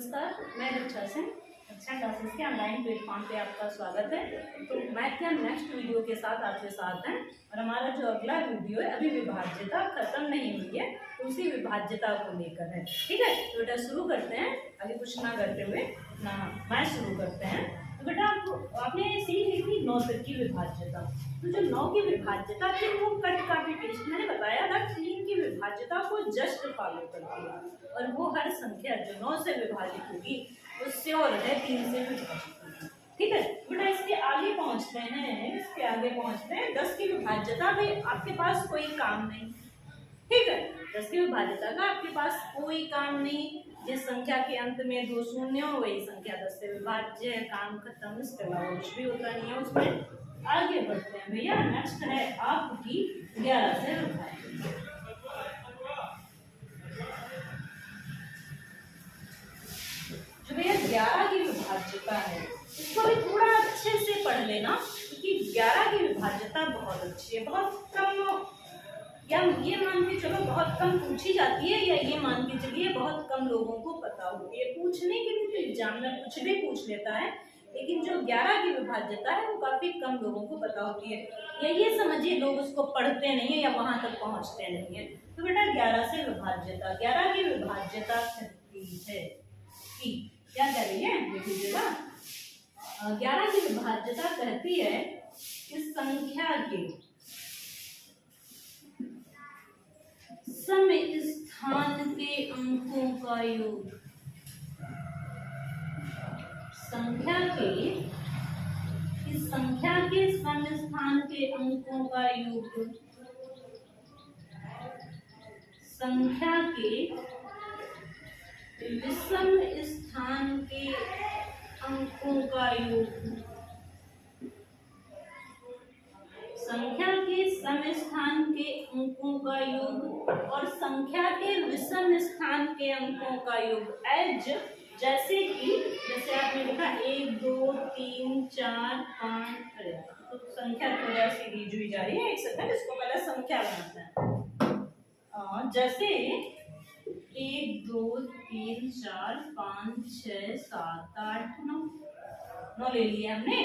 नमस्कार, मैं रिचा सिंह कक्षा क्लासेस के ऑनलाइन प्लेटफॉर्म पे आपका स्वागत है। तो मैथ के नेक्स्ट वीडियो के साथ आपके साथ हैं और हमारा जो अगला वीडियो है अभी विभाज्यता खत्म नहीं हुई है, तो उसी विभाज्यता को लेकर है। ठीक है, तो बेटा शुरू करते हैं। आगे कुछ ना करते हुए ना मैं शुरू करते हैं। तो बेटा आपने सीख ली थी 9 तक की विभाज्यता। तो जो 9 की विभाज्यता थी वो कट कॉपी पेस्ट मैंने बताया था 3 की विभाज्यता को जस्ट फॉलो करती है और वो हर संख्या जो 9 से विभाजित होगी उससे और है 3 से विभाजित होगी। ठीक है बेटा, इसके आगे पहुंचते हैं 10 की विभाज्यता में आपके पास कोई काम नहीं। ठीक है, 10 की विभाज्यता का आपके पास कोई काम नहीं। जिस संख्या के अंत में 2 शून्य हो वही संख्या 10 से विभाज्य है, काम खत्म। इसके अलावा कुछ भी होता नहीं है उसमें। आगे बढ़ते हैं भैया, नेक्स्ट है आपकी 11 से विभाज्य। जो भैया 11 की विभाज्यता है इसको भी थोड़ा अच्छे से पढ़ लेना, क्योंकि 11 की विभाज्यता बहुत अच्छी है। बहुत कम, या ये मान के चलो बहुत कम पूछी जाती है, या ये मान के चलिए बहुत कम लोगों को पता होती है। पूछने के लिए तो एग्जामिनर कुछ भी पूछ लेता है, लेकिन जो 11 की विभाज्यता है वो काफी कम लोगों को पता होती है, या ये समझिए लोग उसको पढ़ते नहीं है या वहां तक पहुंचते नहीं है। तो बेटा 11 से विभाज्यता, 11 की विभाज्यता कहती है कि क्या कह रही है देख लीजिएगा। 11 की विभाज्यता कहती है इस संख्या के सम स्थान के अंकों का योग, संख्या के इस संख्या के सम स्थान के अंकों का योग, संख्या के विषम स्थान के अंकों का योग, संख्या के सम स्थान के अंकों का योग और संख्या के विषम स्थान के अंकों का योग। एज जैसे आपने लिखा 1 2 3 4 5, तो संख्या थोड़ा सीधी जुड़ी जा रही है। एक सेकंड, इसको पहले संख्या बनाते हैं। जैसे 1 2 3 4 5 6 7 8 9 ले लिए हमने।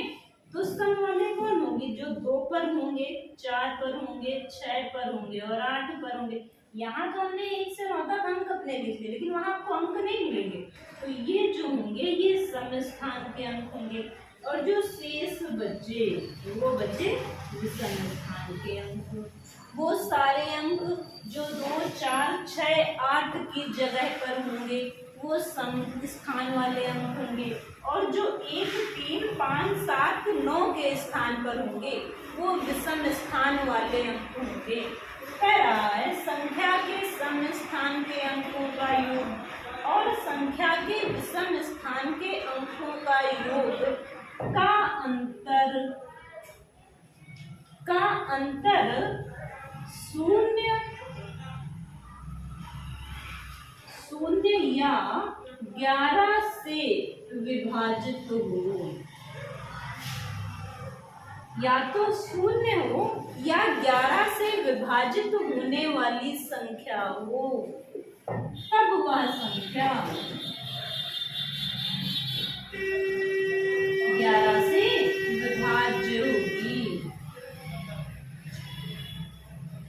तो सम वाले कौन होंगे? जो 2 पर होंगे, 4 पर होंगे, 6 पर होंगे और 8 पर होंगे। यहाँ तो हमने 1 से 9 तक अंक अपने लिख लिए, लेकिन वहां आपको अंक नहीं मिलेंगे। तो ये जो होंगे ये सम स्थान के अंक होंगे, और जो शेष बचे वो बचे विषम स्थान के अंक। वो सारे अंक जो 2 4 6 8 की जगह पर होंगे वो सम स्थान वाले अंक होंगे, और जो 1 3 5 7 9 के स्थान पर होंगे वो विषम स्थान वाले अंक होंगे। कह रहा है संख्या के सम स्थान के अंकों का योग और संख्या के विषम स्थान के अंकों का योग का अंतर शून्य या 11 से विभाजित हो, या तो शून्य हो या 11 से विभाजित होने वाली संख्या हो, तब वह संख्या 11 से विभाज्य होगी।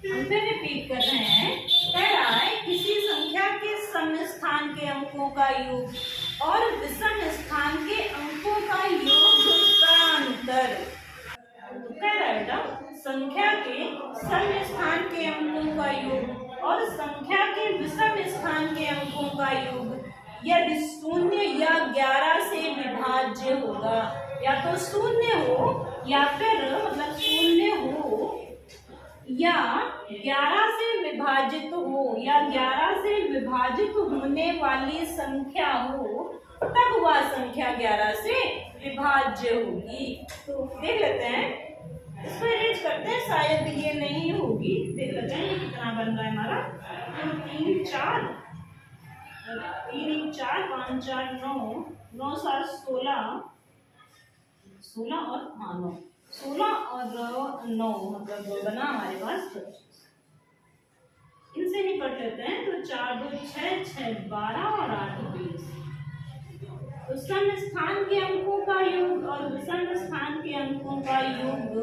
हम फिर रिपीट कर रहे हैं। कह रहा है किसी संख्या के सम स्थान के अंकों का योग और विषम स्थान के अंकों का योग का अंतर। तो कह रहा है बेटा संख्या के सम स्थान के अंकों का योग और संख्या के विषम स्थान के अंकों का योग यदि शून्य या 11 से विभाज्य होगा, या तो शून्य हो या फिर मतलब शून्य हो या 11 से विभाजित हो, या 11 से विभाजित होने वाली संख्या हो, तब वह संख्या 11 से विभाज्य होगी। तो देख लेते हैं, इसको अरेंज करते हैं, शायद ये नहीं होगी। देख लेते हैं ये कितना बन रहा है हमारा। तो 3 4 5 4 9 9 7 16 और 9 16 और 9 मतलब बना हमारे पास। इनसे निपट लेते हैं। तो 4 2 6 6 12 और 8 20। सम स्थान के अंकों का योग और विषम स्थान के अंकों का योग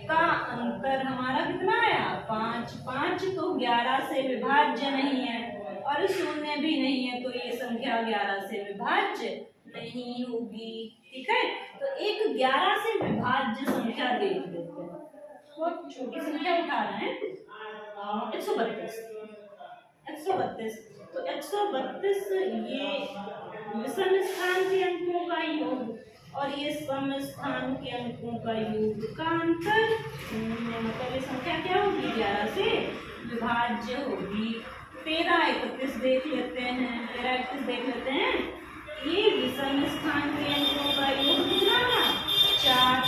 का अंतर हमारा कितना आया 5। 5 तो 11 से विभाज्य नहीं है और शून्य भी नहीं है, तो ये संख्या 11 से विभाज्य नहीं होगी। ठीक है, तो एक 11 से विभाज्य संख्या देख लेते हैं। बहुत छोटी संख्या उठा रहे हैं 132। 132 तो 132 ये विषम स्थान के अंकों का योग और ये सम स्थान के अंकों का योग का अंतर, मतलब ये संख्या क्या होगी 11 से विभाज्य होगी। 13 31 देख लेते हैं। 13 31 देख लेते हैं। ये विषम स्थान के अंकों का योग कितना है 4।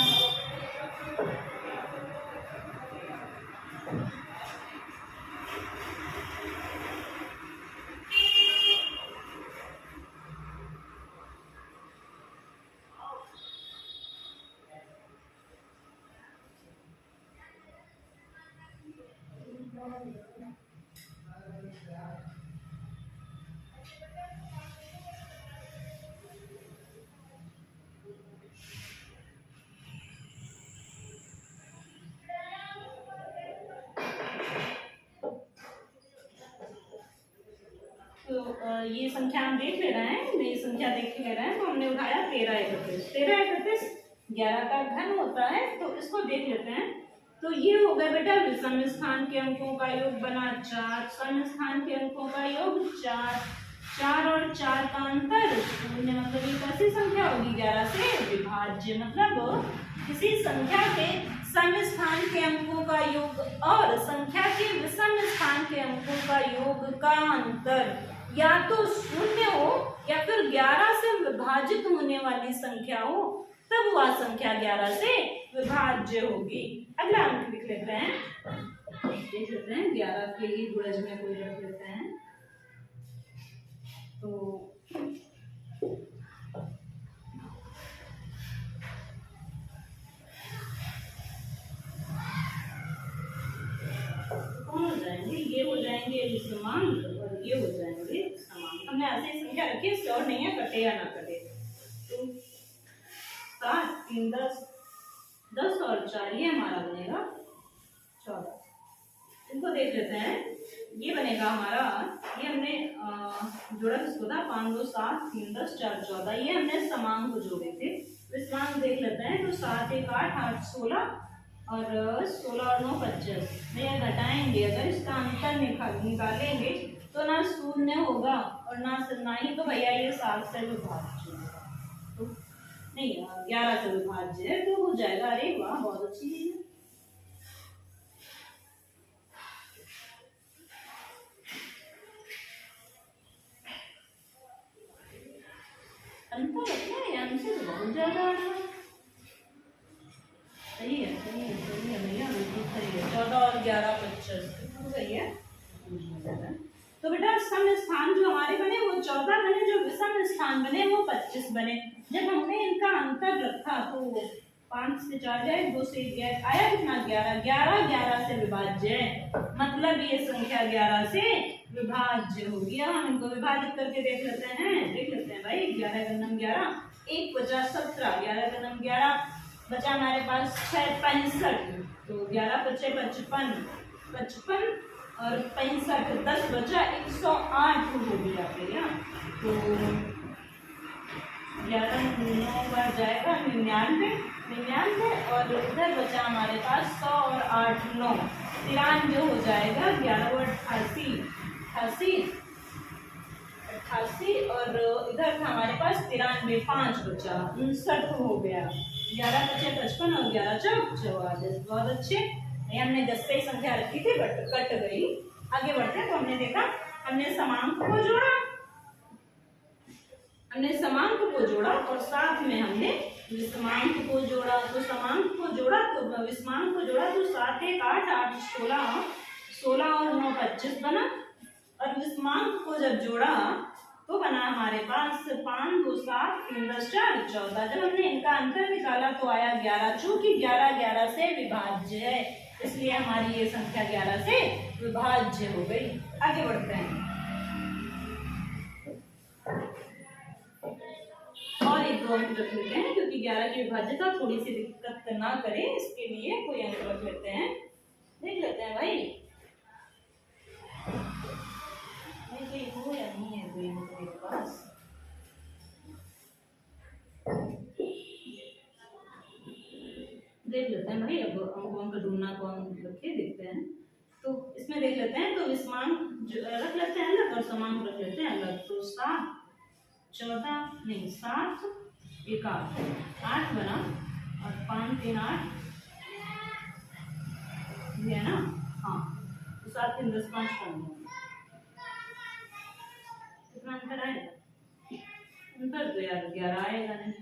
ये संख्या हम देख ले रहे हैं, ये संख्या देख ले रहे हैं, तो हमने उठाया 13 31। 13 31 11 का घन होता है, तो इसको देख लेते हैं। तो ये हो गया बेटा विषम स्थान के अंकों का योग बना 4, सम स्थान के अंकों का योग 4। 4 और 4 का अंतर शून्य, मतलब ये कैसी संख्या होगी 11 से विभाज्य। मतलब किसी संख्या के सम स्थान के अंकों का योग और संख्या के विषम स्थान के अंकों का योग का अंतर या तो शून्य हो या फिर 11 से विभाजित होने वाली संख्या हो, तब वह संख्या 11 से विभाज्य होगी। अगला अंक लिख लेते हैं, देख लेते हैं 11 के ही गुणज में कोई रख लेते हैं। तो कौन हो जाएंगे, ये हो जाएंगे विषमांक और ये हो जाएंगे समांक। हमने ऐसे संख्या रखी है, श्योर नहीं है कटे या ना कटे। तो 7 3 10 10 और 4 ये हमारा बनेगा 14। इनको देख लेते हैं। ये बनेगा हमारा, ये हमने जोड़ा किसको था 5 2 7 3 10 4 14, ये हमने समांक जोड़े थे। विषमांक देख लेते हैं। तो 7 1 8 8 16 और 16 और 9 25 में घटाएंगे। अगर इसका अंतर निकालेंगे तो ना शून्य होगा और ना ही तो भैया ये 7 से विभाज्य है, तो नहीं 11 से विभाज्य है, तो हो जाएगा। अरे वाह, बहुत अच्छी चीज है। अंतर रखना है, आंसर बहुत ज्यादा है। सही है, सही है, सही है भैया, बिल्कुल सही है। 14 और 11 25 सही है। तो बेटा सम स्थान जो हमारे बने वो 14 बने, जो विषम स्थान बने वो 25 बने। जब हमने इनका अंतर रखा तो 5 से 4 जाए, 2 से 1 गया, आया कितना 11। 11 11 से विभाज्य है, मतलब ये संख्या 11 से विभाज्य होगी। अब हम इनको विभाजित करके देख लेते हैं भाई। 11 का नम 11, 1 50 17, 11 का नम 11, बचा हमारे पास 6 65, तो 11 बचे 55, 55 और 65 10 बचा 108 हो गया भैया। तो 11 9 बार जाएगा 99, 99 और इधर बचा हमारे पास 100 और 8 9 93 हो जाएगा। 11 और 88 88 और इधर था हमारे पास 93, 5 बचा 59 हो गया। 11 बचे 55 और 11 चौक 44। बहुत अच्छे। हमने 10 पे संख्या रखी थी बट कट गई। आगे बढ़ते हैं। तो हमने देखा, हमने समांक को जोड़ा और साथ में हमने विषमांक को जोड़ा। तो समांक को जोड़ा तो विषमांक को जोड़ा तो 7 1 8 8 16 16 और 9 25 बना। और विषमांक को जब जोड़ा तो बना हमारे पास 5 2 7 3 10 4 14। जब हमने इनका अंतर निकाला तो आया 11। चूंकि 11 11 से विभाज्य है, इसलिए हमारी ये संख्या 11 से विभाज्य हो गई। आगे बढ़ते हैं। 2 अंक रख लेते हैं, क्योंकि 11 की विभाज्यता थोड़ी सी दिक्कत ना करे, इसके लिए कोई अंक रख लेते हैं। देख लेते हैं भाई कोई हो या नहीं है कोई अंक मेरे पास। देख लेते हैं भाई, अब अंकों का ढूंढना कौन रखे देखते हैं। तो इसमें देख लेते हैं, तो विस्मांक रख लेते हैं अलग और समांक रख लेते हैं अलग। तो 7 14 नहीं 7 1 8 बना और 5 3 8 है ना। हाँ तो 7 3 10 5 15 कितना अंतर आएगा? अंतर तो यार 11 आएगा नहीं,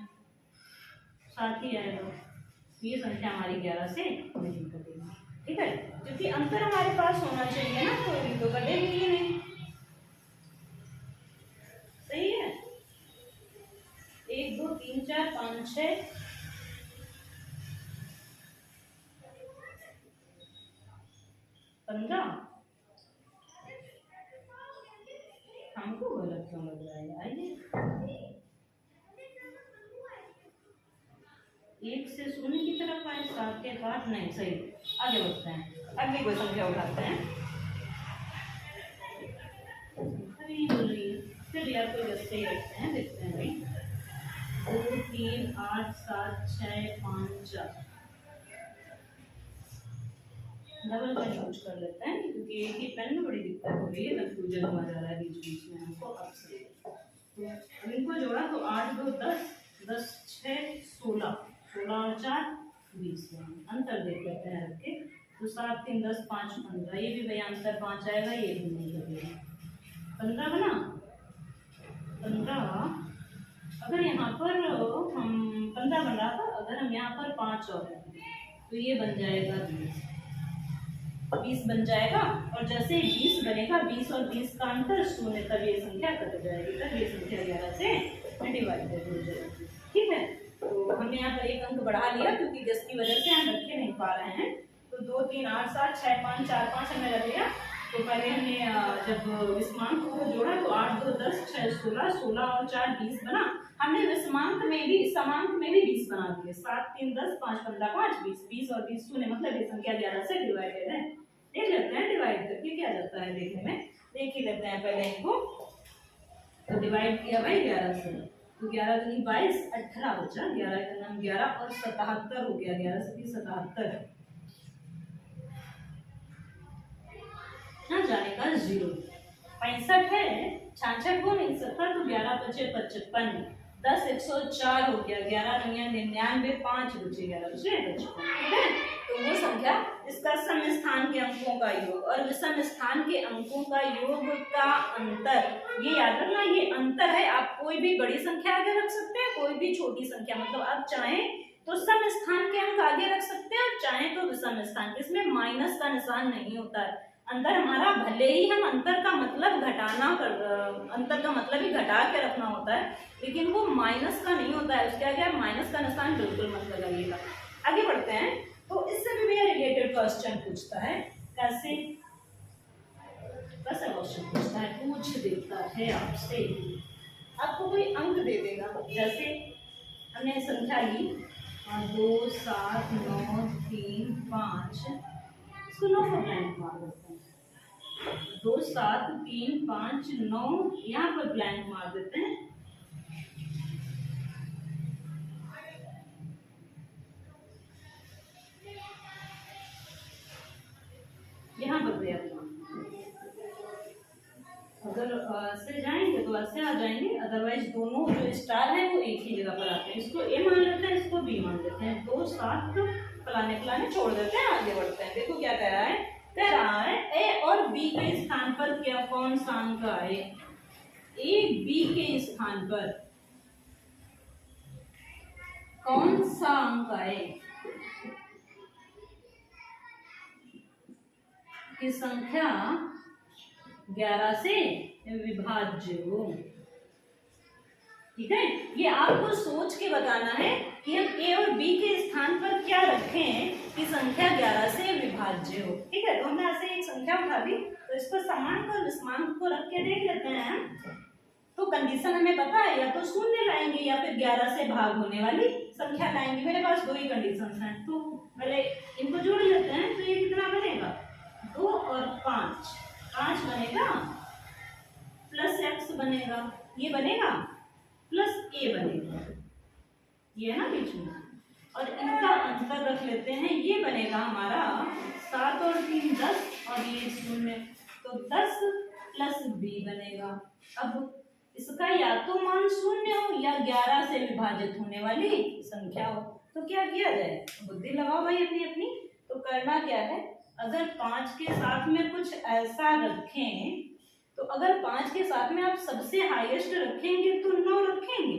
7 ही आएगा। ये संख्या हमारी 11 से नहीं कटेगी, ठीक है, क्योंकि अंतर हमारे पास होना चाहिए ना, तो ये तो कटेगी ही नहीं। सही है। 1 2 3 4 5 6 15 हमको गलत क्यों लग रहा है? आइए 1 से 0 की तरफ आए, 7 के 8 नहीं सही। आगे बढ़ते हैं, अगली कोई संख्या उठाते हैं। अभी बोल रही है फिर यार कोई रस्ते ही रखते हैं, देखते हैं भाई 2 3 8 7 6 5 4 डबल पेन यूज कर लेते हैं, क्योंकि एक ही पेन में बड़ी दिक्कत हो रही है, कंफ्यूजन हुआ जा रहा है बीच बीच में हमको। अब से तो इनको जोड़ा तो 8 2 10 10 6 16 16 और 4 20 अंतर देख लेते हैं रख के। तो 7 3 10 5 15 ये भी भैया अंतर 5 आएगा, ये भी नहीं लगेगा। 15 बना 15। अगर यहाँ पर हम 15 बन रहा था, अगर हम यहाँ पर 5 और तो ये बन जाएगा 20 बन जाएगा। और जैसे 20 बनेगा 20 और 20 का अंतर 0, तब ये संख्या कट जाएगी, तब ये संख्या 11 से डिवाइडेड हो जाएगी, ठीक है। तो हमने यहाँ पर एक अंक बढ़ा लिया, क्योंकि जिसकी वजह से हम रखे नहीं पा रहे हैं। तो 2 3 8 7 6 5 4 5 हमने रख लिया। तो पहले हमने जब विस्मांक को जोड़ा तो 8 2 10 6 16 16 और 4 20 बना। हमने विस्मांक में भी समांक में भी 20 बना दिए। 7 3 10 5 15 5 20 20 और 20 शून्य, मतलब ये संख्या 11 से डिवाइडेड है। देख लेते हैं डिवाइड करके क्या जाता है, देखने में देख ही लेते हैं पहले इनको। तो डिवाइड किया भाई 11 से, तो 11 दूनी 22 18 बचा, 11 का नाम 11 और 77 हो गया, 11 से 77 ना जाने का 0। 65 है 66 को नहीं 70, तो 11 बचे 55 10 104 हो गया, 11 99 5 बचे, 11 बचे 55, ठीक है। तो वो संख्या इसका सम स्थान के अंकों का योग और विषम स्थान के अंकों का योग का अंतर, ये याद रखना, ये अंतर है। आप कोई भी बड़ी संख्या आगे रख सकते हैं, कोई भी छोटी संख्या, मतलब आप चाहें तो सम स्थान के अंक आगे रख सकते हैं और चाहें तो विषम स्थान के। इसमें माइनस का निशान नहीं होता है। अंतर हमारा भले ही हम अंतर का मतलब घटाना कर, अंतर का मतलब ही घटा के रखना होता है, लेकिन वो माइनस का नहीं होता है। उसके आगे आप माइनस का निशान बिल्कुल मत लगाइएगा। आगे बढ़ते हैं। तो इससे भी भैया रिलेटेड क्वेश्चन पूछता है, कैसे क्वेश्चन पूछता है, पूछ देता है आपसे, आपको कोई अंक दे देगा। जैसे हमने संख्या ली 2 7 9 3 5, इसको 9 पर ब्लैंक मार देते हैं। 2 7 3 5 9 यहाँ पर ब्लैंक मार देते हैं। यहाँ पर भी अगर से जाएंगे तो ऐसे आ जाएंगे, अदरवाइज दोनों जो स्टार है वो एक ही जगह पर आते हैं। इसको ए मान लेते हैं, इसको बी मान लेते हैं। 2 7 फलाने फलाने छोड़ देते हैं, आगे बढ़ते हैं। देखो क्या कह रहा है ए और बी के स्थान पर क्या कौन सा अंक आए। ए बी के स्थान पर कौन सा अंक आए की संख्या 11 से विभाज्य हो, ठीक है। ये आपको सोच के बताना है कि हम ए और बी के स्थान पर क्या रखें कि संख्या 11 से विभाज्य हो, ठीक है। तो हमने ऐसे एक संख्या उठा दी, तो इस पर समांक और विषमांक को रख के देख लेते हैं। तो कंडीशन हमें पता है, या तो शून्य लाएंगे लाएंगे या फिर 11 से भाग होने वाली संख्या लाएंगे। मेरे पास दो ही कंडीशंस हैं, तो पहले इनको जोड़ लेते हैं। तो ये कितना बनेगा, 2 और 5, 5 बनेगा प्लस x बनेगा, ये बनेगा प्लस a बनेगा, ये है ना बीच में, और इनका अंतर रख लेते हैं। ये बनेगा हमारा 7 और 3 10 और ये 0, तो 10 प्लस b बनेगा। अब इसका या तो मान 0 हो या 11 से विभाजित होने वाली संख्या हो, तो क्या किया जाए, बुद्धि लगाओ भाई अपनी अपनी। तो करना क्या है, अगर 5 के साथ में कुछ ऐसा रखें, तो अगर 5 के साथ में आप सबसे हाईएस्ट रखेंगे तो 9 रखेंगे,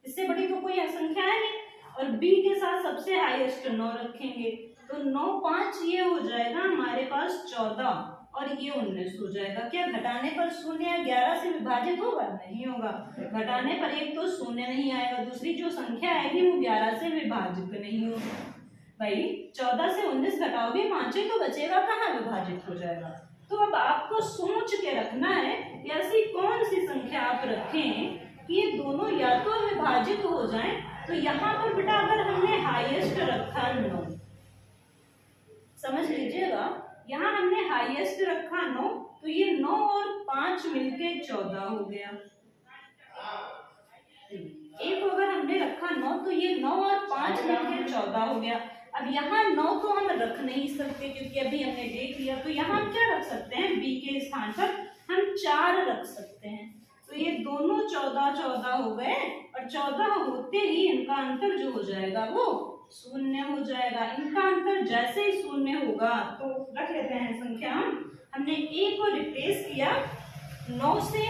इससे बड़ी तो कोई संख्या है नहीं, और b के साथ सबसे हाईएस्ट 9 रखेंगे, तो 9 5 ये हो जाएगा हमारे पास 14 और ये 19 हो जाएगा। क्या घटाने पर 0 या 11 से विभाजित होगा, नहीं होगा। घटाने पर एक तो 0 नहीं आएगा, दूसरी जो संख्या आएगी वो 11 से विभाजित नहीं होगी। भाई 14 से 19 घटाओगे 5 तो बचेगा कहाँ, विभाजित हो जाएगा। तो अब आपको सोच के रखना है कि ऐसी कौन सी संख्या आप रखें कि ये दोनों या तो विभाजित हो जाएं। तो यहाँ पर बेटा अगर हमने हाईएस्ट रखा 9, समझ लीजिएगा, यहाँ हमने हाईएस्ट रखा 9, तो ये 9 और 5 मिलके 14 हो गया। एक अगर हमने रखा 9, तो ये 9 और 5 मिलके 14 हो गया। अब यहाँ 9 तो हम रख नहीं सकते क्योंकि अभी हमने देख लिया, तो यहाँ हम क्या रख सकते हैं, b के स्थान पर हम 4 रख सकते हैं। तो ये दोनों 14 14 हो गए, और 14 होते ही इनका अंतर जो हो जाएगा वो 0 हो जाएगा। इनका अंतर जैसे ही 0 होगा तो रख लेते हैं संख्या। हमने a को रिप्लेस किया 9 से,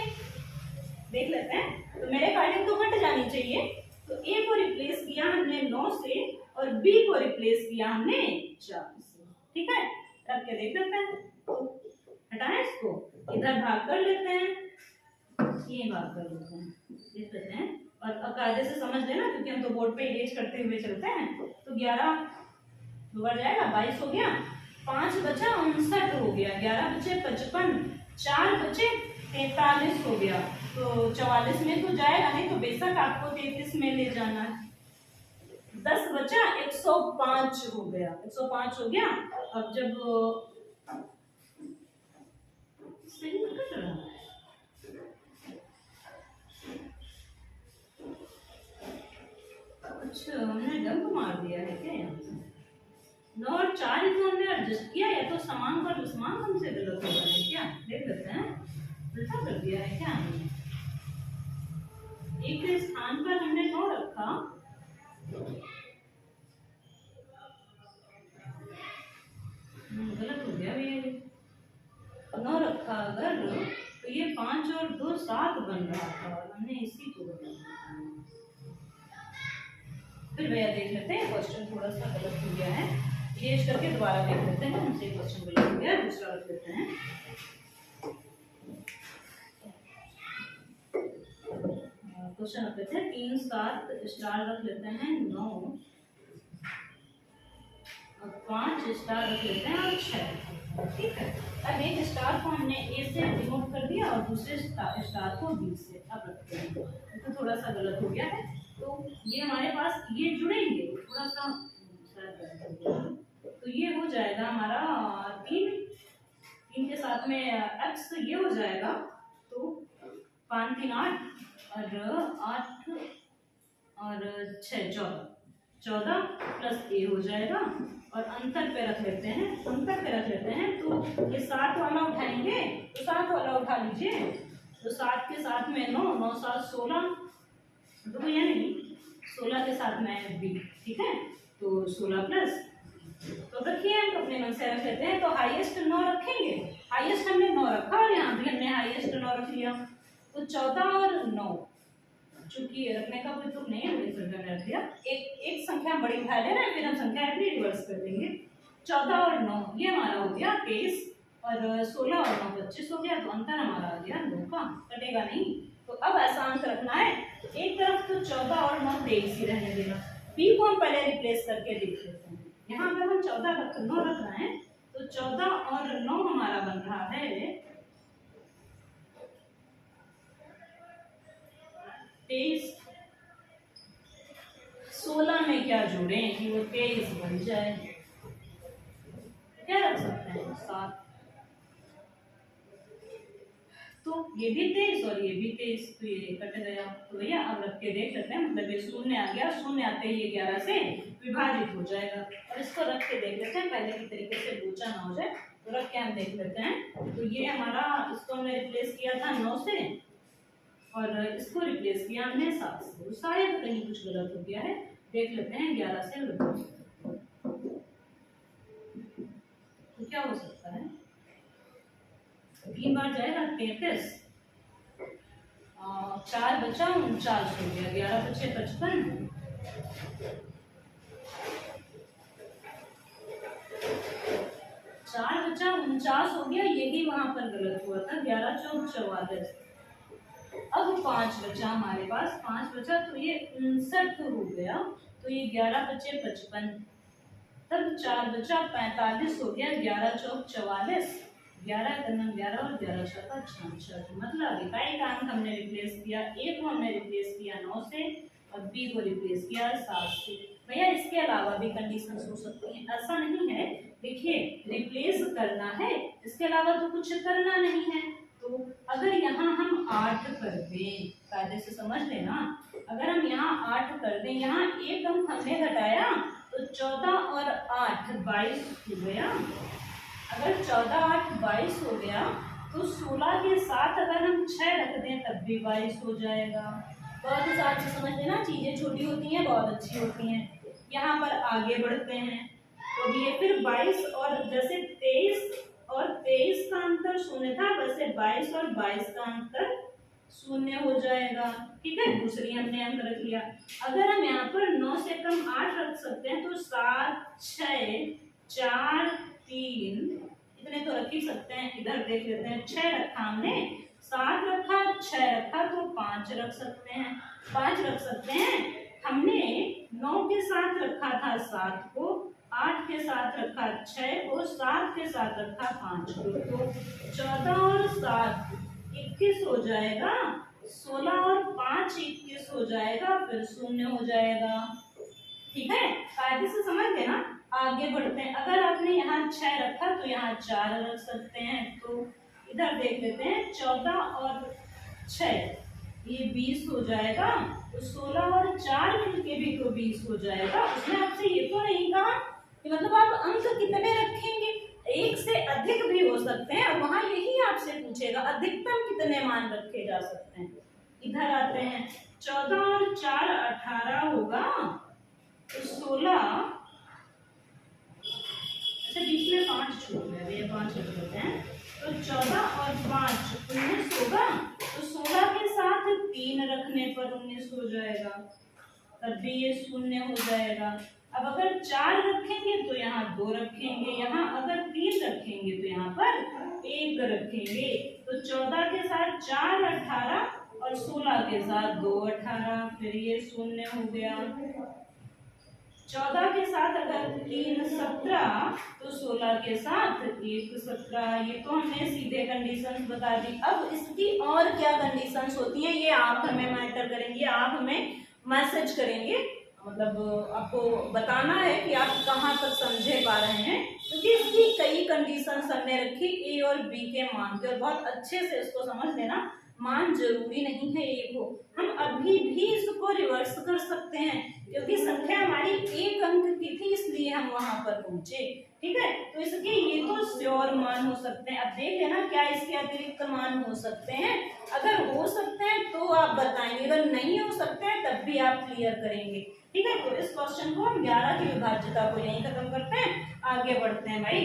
देख लेते हैं, तो मेरे अकॉर्डिंग तो घट जानी चाहिए। तो a को रिप्लेस किया हमने 9 से और b को रिप्लेस किया हमने 4 से, ठीक है। रख के देख लेते हैं, तो हटाएं इसको, इधर भाग कर लेते हैं, ये भाग कर लेते हैं, देख लेते हैं, और कायदे से समझ लेना क्योंकि हम तो बोर्ड पे इरेज करते हुए चलते हैं। तो 11 बढ़ जाएगा, 22 हो गया, 5 बचा 59 हो गया, 11 बचे 55, 4 बचे 43 हो गया। तो 44 में तो जाएगा नहीं, तो बेशक आपको 33 में ले जाना है। 10 बचा 105 हो गया, 105 हो गया। अब जब सही कर रहा है, अच्छा हमने डंप मार दिया है क्या यहाँ से, 9 और 4 को हमने एडजस्ट किया, या तो समान पर विसमान हमसे गलत होगा है क्या, देख लेते हैं, उल्टा कर दिया है क्या हमने। एक के स्थान पर हमने 9 रखा, गलत हो गया भैया, 9 रखा अगर, तो ये 5 और 2 7 बन रहा था, और हमने इसी को बनाया। फिर भैया देख लेते हैं, क्वेश्चन थोड़ा सा गलत हो गया है, इरेज करके दोबारा देख लेते हैं, हमसे क्वेश्चन गलत हो गया, दूसरा रख लेते हैं। क्वेश्चन रख लेते हैं 3 7 स्टार रख लेते हैं 9 और 5 स्टार रख लेते हैं और 6, ठीक है। अब एक स्टार को हमने ए से डिनोट कर दिया और दूसरे स्टार को बी से, अब रखते हैं, तो थोड़ा सा गलत हो गया है। तो ये हमारे पास ये जुड़ेंगे थोड़ा सा, तो ये हो जाएगा हमारा 3 के साथ में x ये हो जाएगा, तो 5 3 8 और 8 और 6 14 प्लस a हो जाएगा, और अंतर पे रख लेते हैं, अंतर पे रख लेते हैं। तो ये 7 वाला उठाएंगे, तो 7 वाला उठा लीजिए, तो 7 के साथ में 9 9 7 16, तो ये नहीं 16 के साथ में b, ठीक है, तो 16 प्लस, तो रखिए हम अपने मन से रख लेते हैं। तो हाईएस्ट 9 रखेंगे, हाईएस्ट हमने 9 रखा और यहाँ भी हमने हाईएस्ट 9 रख लिया, तो 14 और 9, चूंकि रखने का कोई तुक नहीं है, बड़ी संख्या में रख लिया, एक संख्या बड़ी उठा ले रहे हैं, फिर हम संख्या अपनी रिवर्स कर देंगे। 14 और 9 ये हमारा हो गया 23, और 16 और 9 25 हो गया, तो अंतर हमारा आ गया 9 का, कटेगा नहीं। तो अब ऐसा अंक रखना है, तो एक तरफ तो 14 और 9 23 ही रहने देना, p को हम पहले रिप्लेस करके देख लेते हैं। यहाँ पर हम 14 9 रख रहे हैं, तो 14 और 9 हमारा बन रहा है 23 16 में क्या जोड़ें कि वो 23 बन जाए? क्या रख सकते हैं? 7। तो ये भी 23 और ये भी 23, तो ये कट गया। तो भैया अब रख के देख लेते हैं, मतलब ये शून्य आ गया, शून्य आते ही ये 11 से विभाजित हो जाएगा। और इसको रख के देख लेते हैं, पहले की तरीके से पूछा ना हो जाए, तो रख के हम देख लेते हैं। तो ये हमारा, इसको हमने रिप्लेस किया था 9 से और इसको रिप्लेस किया हमने 7 से। तो शायद कहीं कुछ गलत हो गया है, देख लेते हैं 11 से विभाजित तो क्या हो सकता है? 3 बार जाएगा 33, 4 बचा 49 हो गया, 11 बचे 55, 4 बचा 49 हो गया, यही वहां पर गलत हुआ था, 11 चौक 44। अब 5 बचा हमारे पास, 5 बचा तो ये 59 हो गया, तो ये 11 बचे 55, तब 4 बचा 45 हो गया, 11 चौक 44, 11 करना 11 और 11 छक्का 66। मतलब इकाई का अंक हमने रिप्लेस किया, ए को हमने रिप्लेस किया 9 से और बी को रिप्लेस किया 7 से। भैया इसके अलावा भी कंडीशन हो सकती है, ऐसा नहीं है। देखिए रिप्लेस करना है, इसके अलावा तो कुछ करना नहीं है। तो अगर यहाँ हम 8 कर दें, कायदे से समझ लेना, अगर हम यहाँ 8 कर दें, यहाँ एक अंक हमने घटाया तो 14 और 8 22 हो गया। अगर 14 8 22 हो गया तो 16 के साथ अगर हम 6 रख दें तब भी 22 हो जाएगा। बहुत हिसाब से समझ लेना, चीजें छोटी होती हैं बहुत अच्छी होती हैं। यहाँ पर आगे बढ़ते हैं तो ये फिर 22 और जैसे 23 और 23 का अंतर शून्य था, वैसे 22 और 22 का अंतर शून्य हो जाएगा। ठीक है, दूसरी हमने अंक रख लिया। अगर हम यहाँ पर 9 से कम 8 रख सकते हैं तो 7 6 4 3 इतने तो रख ही सकते हैं। इधर देख लेते हैं, 6 रखा हमने, 7 रखा, 6 रखा तो 5 रख सकते हैं, 5 रख सकते हैं। हमने 9 के साथ रखा था 7 को, 8 के साथ रखा 6 को, 7 के साथ रखा 5 को, तो 14 और 7 21 हो जाएगा, 16 और 5 21 हो जाएगा, फिर शून्य हो जाएगा। ठीक है, कायदे से समझ गए ना। आगे बढ़ते हैं, अगर आपने यहाँ 6 रखा तो यहाँ 4 रख सकते हैं। तो इधर देख लेते हैं, 14 और 6 ये 20 हो जाएगा, तो 16 और 4 मिलके भी तो 20 हो जाएगा। उसने आपसे ये तो नहीं कहा कि मतलब आप अंक कितने रखेंगे, एक से अधिक भी हो सकते हैं, और वहां यही आपसे पूछेगा अधिकतम कितने मान रखे जा सकते हैं। इधर आते हैं, 14 और 4 18 होगा, तो 16, अच्छा बीच में 5 छूट गया, ये 5 रख देते हैं, तो 14 और 5 19 होगा, तो 16 के साथ 3 रखने पर 19 हो जाएगा, तब भी ये शून्य हो जाएगा। अब अगर 4 रखेंगे तो यहाँ 2 रखेंगे, यहाँ अगर 3 रखेंगे तो यहाँ पर 1 रखेंगे, तो 14 के साथ 4 18 और 16 के साथ 2 18, फिर ये शून्य हो गया। 14 के साथ अगर 3 17 तो 16 के साथ 1 17, ये तो हमने सीधे कंडीशंस बता दी। अब इसकी और क्या कंडीशंस होती हैं ये आप हमें मैटर करेंगे, आप हमें मैसेज करेंगे, मतलब आपको बताना है कि आप कहाँ तक समझे पा रहे हैं, क्योंकि इसकी कई कंडीशंस हमने रखी ए और बी के मान के, और बहुत अच्छे से इसको समझ लेना। मान जरूरी नहीं है ए को, हम अभी भी इसको रिवर्स कर सकते हैं, क्योंकि संख्या हमारी एक अंक की थी इसलिए हम वहां पर पहुंचे। ठीक है, तो इसके ये तो श्योर मान हो सकते हैं। अब देख लेना क्या इसके अतिरिक्त मान हो सकते हैं, अगर हो सकते हैं तो आप बताएंगे, अगर नहीं हो सकते हैं तब भी आप क्लियर करेंगे। ठीक है, तो इस क्वेश्चन को हम 11 की विभाज्यता को यहीं खत्म करते हैं, आगे बढ़ते हैं भाई।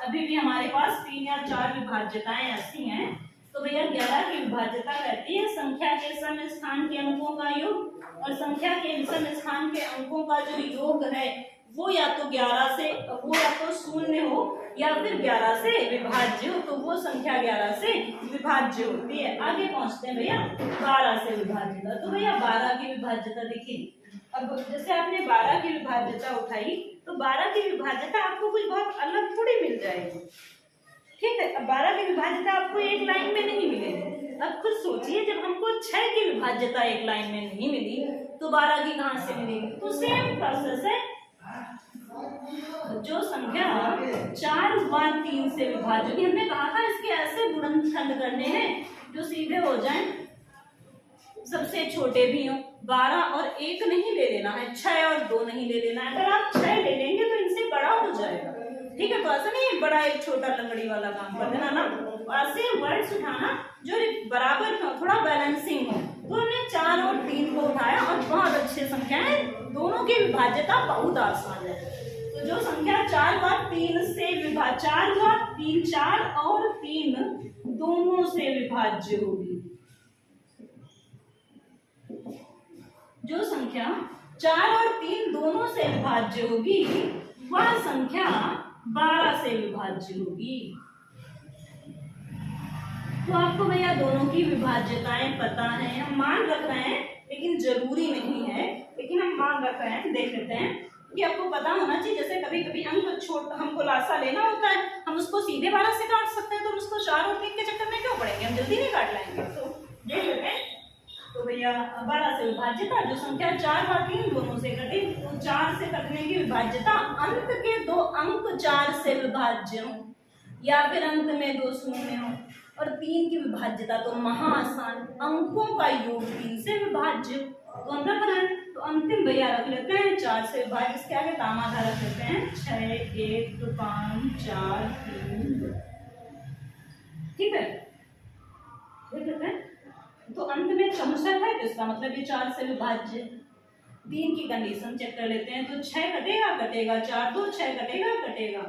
अभी भी हमारे पास 3 या 4 विभाज्यताएं ऐसी हैं। तो भैया 11 की विभाज्यता कहती है संख्या के सम स्थान के अंकों का योग, और संख्या के विषम स्थान के अंकों का जो योग है वो या तो 11 से, वो या तो शून्य हो या फिर 11 से विभाज्य हो, तो वो संख्या 11 से विभाज्य होती है। आगे पहुंचते हैं भैया 12 से विभाज्यता। तो भैया 12 की विभाज्यता देखिए, अब जैसे आपने 12 की विभाज्यता उठाई तो 12 की विभाज्यता आपको कुछ बहुत अलग थोड़ी मिल जाएगी। ठीक है, अब 12 की विभाज्यता आपको एक लाइन में नहीं मिलेगी, अब खुद सोचिए, जब हमको 6 की विभाज्यता एक लाइन में नहीं मिली तो 12 की कहाँ से मिलेगी? तो सेम प्रोसेस है, जो संख्या 4 व 3 से विभाज्य होगी, हमने कहा था इसके ऐसे गुणनखंड करने हैं जो सीधे हो जाएं, सबसे छोटे भी हो। 12 और 1 नहीं ले लेना है, 6 और 2 नहीं ले लेना है। अगर आप 6 ले लेंगे तो इनसे बड़ा हो जाएगा, ठीक है। तो ऐसा नहीं एक बड़ा एक छोटा लंगड़ी वाला काम कर देना ना, ऐसे वर्ड्स उठाना जो बराबर हो, थोड़ा बैलेंसिंग हो। तो हमने 4 और 3 को उठाया और बहुत अच्छे संख्याएं, दोनों की विभाज्यता बहुत आसान है। तो जो संख्या 4 व 3 से 4 व 3 4 और 3 दोनों से विभाज्य होगी, जो संख्या 4 और 3 दोनों से विभाज्य होगी वह संख्या 12 से विभाज्य होगी। तो आपको भैया दोनों की विभाज्यताएं पता है, हम मान रख रहे हैं लेकिन जरूरी नहीं है, लेकिन हम मान रख रहे हैं। देख लेते हैं कि आपको पता होना चाहिए। जैसे कभी कभी अंक छोटा हमको लासा लेना होता है, हम उसको सीधे 12 से काट सकते हैं, तो हम उसको 4 और 3 के चक्कर में क्यों पड़ेंगे, हम जल्दी नहीं काट लाएंगे। तो देख लेते हैं। तो भैया 12 से विभाज्यता, जो संख्या 4 व 3 दोनों से कटे, तो 4 से कटने की विभाज्यता अंत के 2 अंक 4 से विभाज्य हो या फिर अंत में 2 शून्य हो। और 3 की विभाज्यता तो महा आसान, अंकों का योग 3 से विभाज्य। तो हम रख रहे हैं, तो अंतिम भैया रख लेते हैं 4 से विभाज्य, इसके आगे दामादा रख लेते हैं 6 1 5 4 3, ठीक है। देख लेते हैं। तो अंत में 64 है, तो इसका मतलब ये 4 से विभाज्य। 3 की कंडीशन चेक कर लेते हैं। तो 6 कटेगा कटेगा, 4 2 6 कटेगा कटेगा,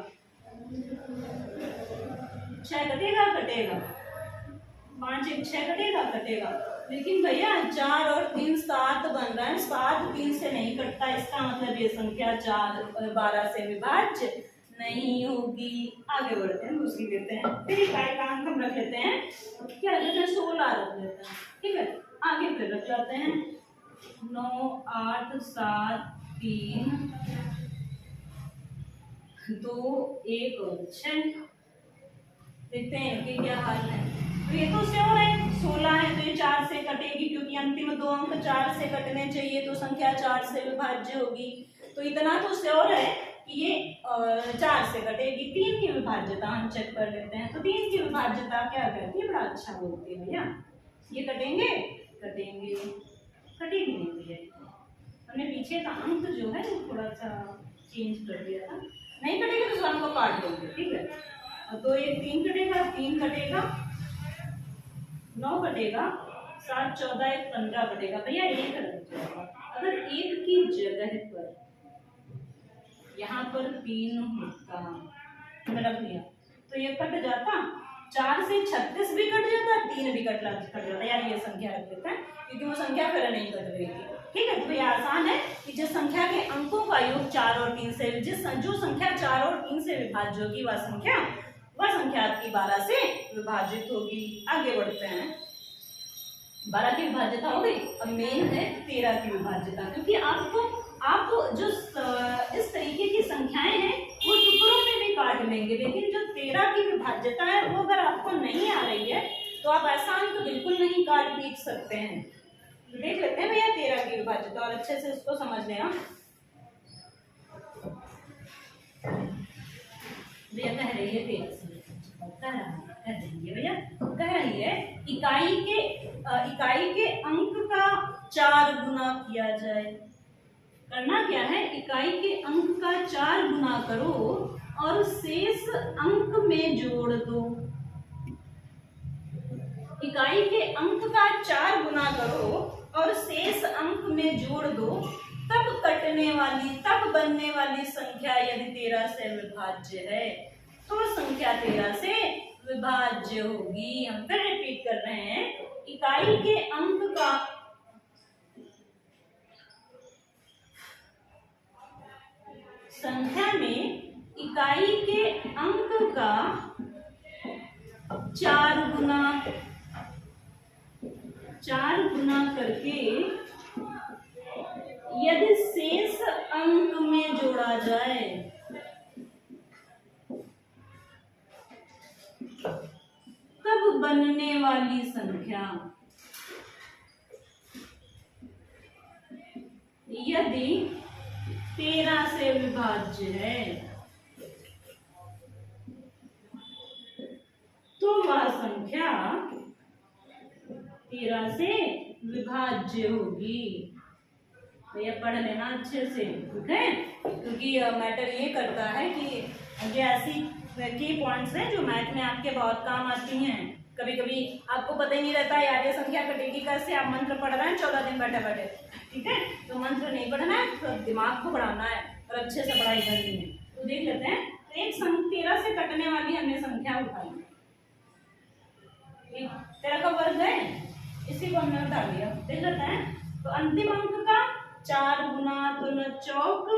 6 कटेगा कटेगा, 5 1 6 कटेगा कटेगा। लेकिन भैया 4 और 3 7 बन रहा है, 7 3 से नहीं कटता, इसका मतलब ये संख्या 4 12 से विभाज्य नहीं होगी। आगे बढ़ते हैं, दूसरी लेते हैं। फिर इकाई का अंक हम रख लेते हैं, क्या रख लेते हैं, 16 रख लेते हैं, ठीक है। आगे फिर रख लेते हैं 9 8 7 3 2 1 और 6। देखते हैं कि क्या हाल है। तो ये तो श्योर है 16 है, तो ये 4 से कटेगी, क्योंकि अंतिम 2 अंक 4 से कटने चाहिए, तो संख्या 4 से विभाज्य होगी। तो इतना तो श्योर है कि ये 4 से कटेगी। 3 की विभाज्यता हम चेक कर लेते हैं। तो 3 की विभाज्यता क्या कहती है, बड़ा अच्छा बोलती है भैया। ये कटेंगे कटेंगे, कटेगी नहीं भैया। हमने पीछे का अंक जो है वो थोड़ा सा चेंज कर दिया था, नहीं कटेगा तो अंक को काट देंगे, ठीक है। तो ये 3 कटेगा 3 कटेगा, 9 कटेगा, 7 14 1 15 कटेगा। भैया 1 रख जाएगा। अगर 1 की जगह पर यहाँ पर 3 होता, मैं रख दिया, तो ये कट जाता। 4 से 36 भी कट जाता, 3 भी कट जाता। यार ये संख्या रख देते हैं, क्योंकि वो संख्या फिर नहीं कट रही थी, ठीक है। तो ये आसान है कि जिस संख्या के अंकों का योग 4 और 3 से, जो संख्या 4 और 3 से विभाज्य होगी वह संख्या आपकी 12 से विभाजित होगी। आगे बढ़ते हैं। 12 की विभाज्यता हो गई, अब मेन है 13 की विभाज्यता, क्योंकि आपको जो इस तरीके की संख्याएं हैं वो टुकड़ों में भी काट लेंगे, लेकिन जो 13 की विभाज्यता है वो अगर आपको नहीं आ रही है तो आप ऐसा अंक बिल्कुल नहीं काट पीट सकते हैं। तो देख लेते हैं भैया 13 की विभाज्यता, और अच्छे से इसको समझ लेना। भैया कह रही है 13 से भैया कह रही है इकाई के अंक का 4 गुना किया जाए। करना क्या है, इकाई के अंक का 4 गुना करो और शेष अंक में जोड़ दो। इकाई के अंक का 4 गुना करो और शेष अंक में जोड़ दो, तब बनने वाली संख्या यदि 13 से विभाज्य है तो संख्या 13 से विभाज्य होगी। हम फिर रिपीट कर रहे हैं, इकाई के अंक का संख्या में इकाई के अंक का 4 गुना करके यदि शेष अंक में जोड़ा जाए तब बनने वाली संख्या यदि 13 से विभाज्य है तो वह संख्या 13 से विभाज्य होगी। भैया पढ़ लेना अच्छे से, ठीक है, क्योंकि मैटर ये करता है कि ये ऐसी की पॉइंट्स हैं जो मैथ में आपके बहुत काम आती हैं। कभी कभी आपको पता ही नहीं रहता यार ये संख्या कटेगी कैसे, आप मंत्र पढ़ रहे हैं 14 दिन बैठे बैठे, ठीक है, तो मंत्र नहीं पढ़ना है, तो दिमाग को बढ़ाना है और अच्छे से पढ़ाई करनी है। तो देख लेते हैं, तो एक 13 से कटने वाली हमने संख्या उठाई, 13 का वर्ग है, इसी को हमने उठा लिया। देख लेते हैं, तो अंतिम अंक का 4 गुना 3 चौक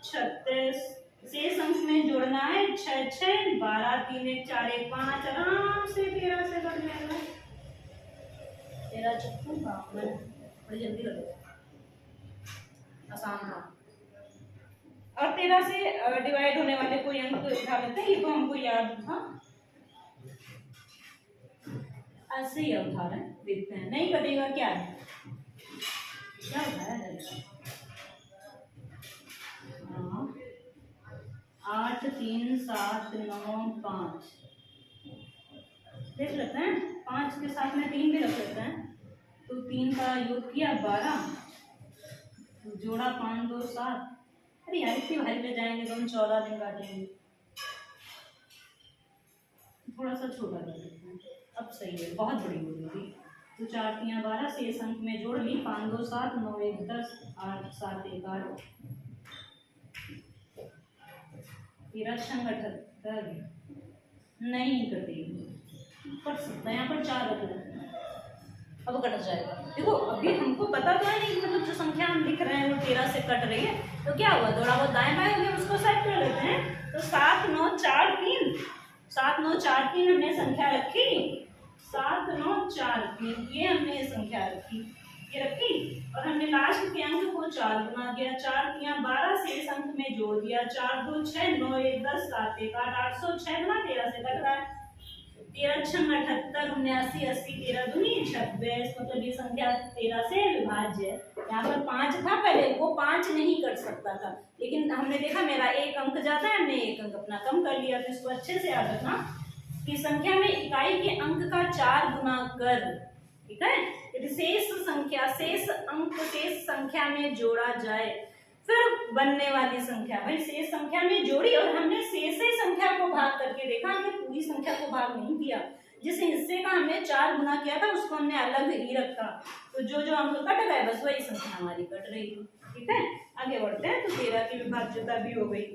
36, शेष अंक में जोड़ना है 6 6 12 3 1 4 1 5, आराम से 13 से कट जाएगा। 13 चक्कू का बड़ी जल्दी कर दो, आसान था। और 13 से डिवाइड होने वाले कोई अंक उठा लेते हैं, ये तो हमको याद था, ऐसे ही उठा रहे हैं, देखते हैं नहीं कटेगा क्या है, क्या उठाया जाएगा। 8 3 7 9 5, देख लेते हैं, 5 के साथ में 3 भी रख लेते हैं, तो 3 का योग किया 12, जोड़ा 5 2 7, अरे यार इतनी भारी ले जाएंगे तो हम 14 दिन काटेंगे, थोड़ा सा छोटा कर देते हैं, अब सही है, बहुत बड़ी हो गई। तो 4 3 12, शेष अंक में जोड़ ली, 5 2 7 9 1 10 8 7 1 8, 13 6 78, नहीं कटेगी, कट सकता है, यहाँ पर 4 रख लेते हैं, अब कट जाएगा। देखो अभी हमको पता तो है नहीं, मतलब जो संख्या हम लिख रहे हैं वो 13 से कट रही है, तो क्या हुआ, थोड़ा बहुत दाएं बाएं हो गया, उसको सेट कर लेते हैं। तो 7 9 4 3, 7 9 4 3 हमने संख्या रखी, 7 9 4 3, ये हमने संख्या रखी, ये रखी, और हमने लास्ट के अंक को 4 गुना किया, 4 3 12, शेष अंक में जोड़ दिया, 4 2 6 9 1 10 7 1 8, 806 गुना 13 से कट रहा है, 13 6 78 79 80 13 दूनी 26, मतलब ये संख्या 13 से विभाज्य है। यहाँ पर 5 था पहले, वो 5 नहीं कट सकता था, लेकिन हमने देखा मेरा एक अंक ज्यादा है, हमने एक अंक अपना कम कर लिया। तो इसको अच्छे से याद रखना कि संख्या में इकाई के अंक का 4 गुना कर, ठीक है, यदि शेष संख्या शेष अंक शेष संख्या में जोड़ा जाए फिर बनने वाली संख्या, भाई शेष संख्या में जोड़ी और हमने शेष संख्या को भाग करके देखा, हमने पूरी संख्या को भाग नहीं किया, जिस हिस्से का हमने 4 गुना किया था उसको हमने अलग ही रखा, तो जो जो अंक कट गए बस वही संख्या हमारी कट रही थी, ठीक है। आगे बढ़ते हैं, तो 13 की विभाज्यता भी हो गई।